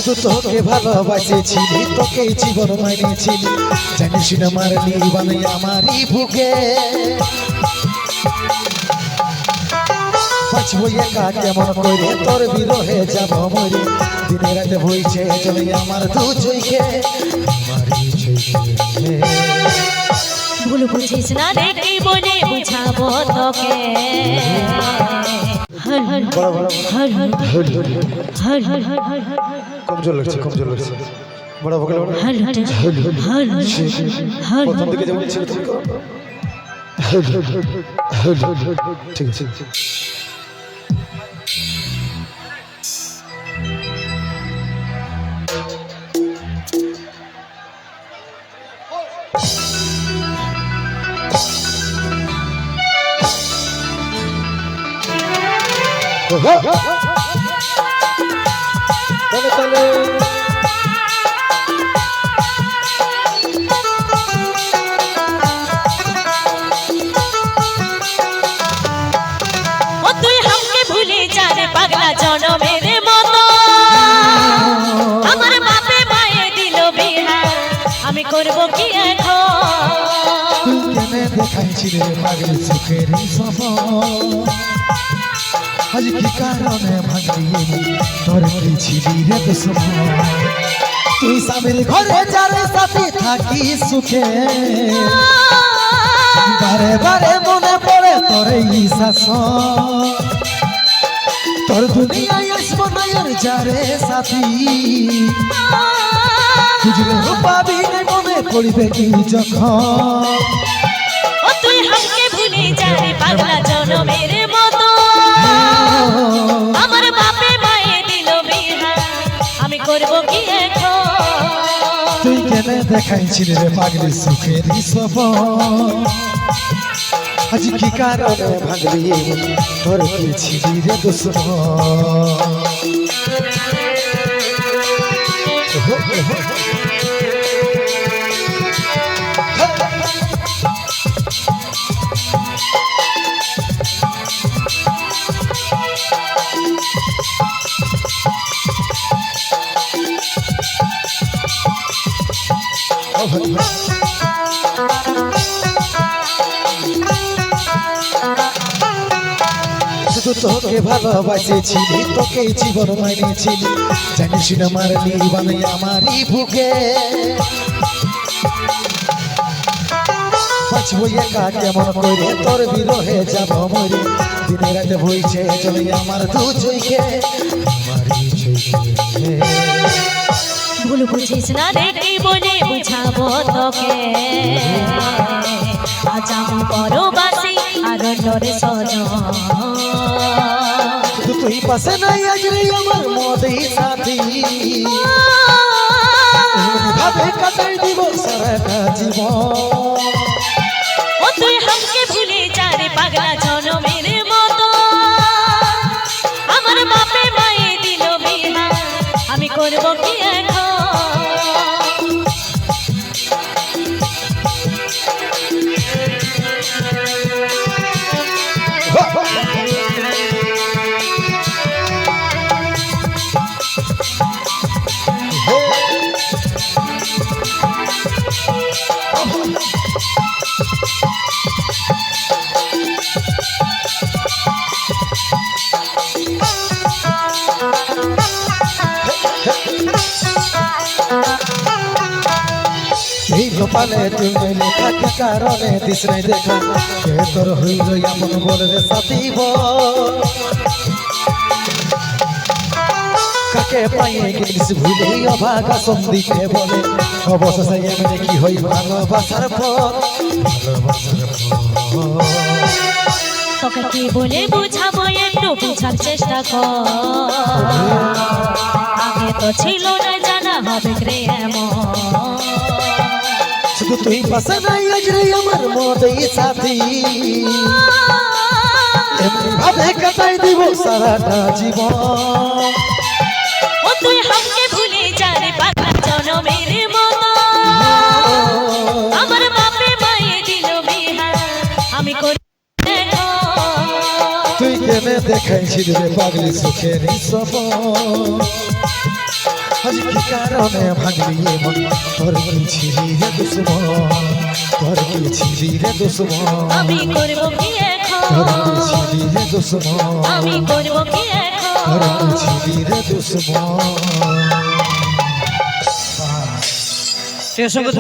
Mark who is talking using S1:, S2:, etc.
S1: শুধু তোকে ভালোবাসেছিলি, তোকে জীবন মানিয়েছিলি, জানিস না মারলি বানাই আমারই বুকে। বাঁচবো একা কেমন করে, তোর বিরহে যাব মরে, দিনে রাতে বইছে চলে আমার দু চোখে, আমারই চোখে।
S2: ভুল বুঝিস না রে, কি বলে বুঝাবো তোকে। হর হর হর হর হর হর হর হর হর হর।
S1: কমজোর লাগছে, কমজোর লাগছে। বড় ভোকাল বড়।
S2: হর হর হর হর হর।
S1: প্রথম দিকে যেমন ছিল তুমি করো। ঠিক আছে।
S2: তুই আমাকে ভুলে যা রে পাগলা জনমের মতো, আমার বাপে মায়ে দিল বিহা, আমি করব কি এখন।
S1: কেনে দেখাইছিলে পাগল সুখের সফর, আজ কি কারণে ভাঙলি তোর কি ছিলি রে দুশ্মন। তুই স্বামীর ঘরে যারে সাথে থাকি সুখে, বারে বারে মনে পড়ে তোর এই শাসন। তোর দুনিয়ায় আসবো না আর যারে সাথী, খুঁজলে পাবি না মনে পড়বে কি যখন।
S2: তুই আমাকে ভুলে যা রে পাগলা জনমের মতো, আমার বাপে মায়ে দিল বিহা, আমি করব কি এখন।
S1: তুই কেনে দেখাইছিলি রে পাগলি সুখের সফর, আজ কি কারণে ভাঙলি তোর কি ছিলি রে দুশ্মন। শুধু তোকে ভালোবাসেছিলি, তোকে জীবন মানিয়েছিলি, জানিস না মারলি বানাই আমারই বুকে। বাঁচবো একা কেমন করে, তোর বিরহে যাব মরে, দিনে রাতে বইছে চলে আমার দু চোখে, আমারই চোখে।
S2: ভুল বুঝিস না রে, কি বলে বুঝাবো তোকে। আজ আমি পরবাসী আর তোরে সজন,
S1: তুই পাশে নাই আজ রে আমার মদেই সাথী, ভাবে কাটাই দিব সারাটা জীবন।
S2: তুই আমাকে ভুলে যা রে পাগলা জনমের মতো, আমার বাপে মায়ে দিল বিহা, আমি করব কি এখন।
S1: এই গোপালে তুই লেখা কি কারণে দিস নাই দেখা, কে তোর হইল এমন বলে রে সাথী বল। কাকে পাইয়ে গেলিস ভুলে অভাগা সন্দিকে বলে, অবশেষে এমনি কি হই ভালোবাসার পর, ভালোবাসার পর।
S2: তোকে কি বলে বুঝাবো, একটু বুঝার চেষ্টা কর। আগে তো ছিল না জানা হবে রে এমন।
S1: শুধু তুই পাশে নাই আজ রে আমার মদেই সাথী, এমনি ভাবে কাটাই দিব সারাটা জীবন।
S2: তুই আমাকে ভুলে যা রে পাগলা জনমের মতো, আমার বাপে মায়ে দিল বিহা, আমি করি
S1: তুই কেনে দেখাইছিলি রে পাগলি সুখের সফর, আজ কি কারণে ভাঙলি এমন তোর কি ছিলি রে দুশ্মন তোর কি ছিলি রে দুশ্মন
S2: আমি করব কি
S1: তোর
S2: এখন
S1: কি ছিলি রে দুশ্মন
S2: আমি করব কি
S1: তোর
S2: এখন
S1: কি ছিলি রে দুশ্মন
S3: সঙ্গে